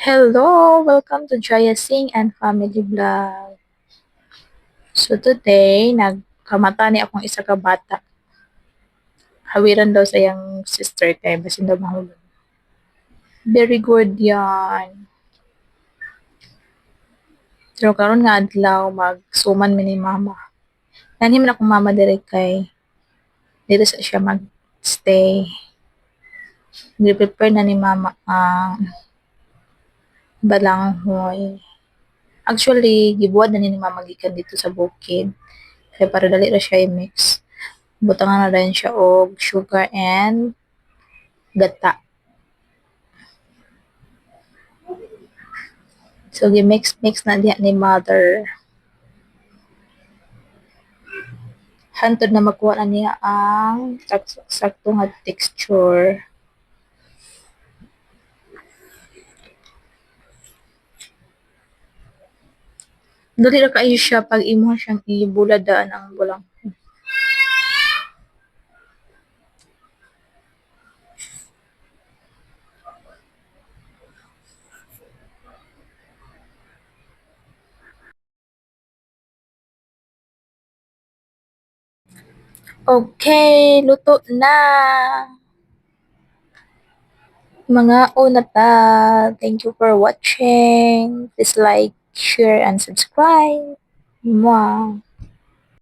Hello! Welcome to Jaya Singh and Family Vlog. So today, nagkamata ni akong isa ka bata. Hawiran daw sa iyang sister kay basin daw mahulog. Very good yan. Pero karon nga adlaw magsuman mi ni mama. Nanhim na akong mama dire kay dito sa siya magstay. Nag-prepare na ni mama ang balanghoy. Actually, gibuhat na ni mama gikan dito sa bukid. Kaya para dali ra siya i-mix. Butangan na rin siya og sugar and gata. So, gi-mix-mix na diha ni mother. Hantod na makuha na niya ang sakto nga texture. Dali ra kayo siya pag imo siyang ibuladaan ang bulang. Okay, luto na. Mga una ta. Thank you for watching. Please like, share, and subscribe. Mwah.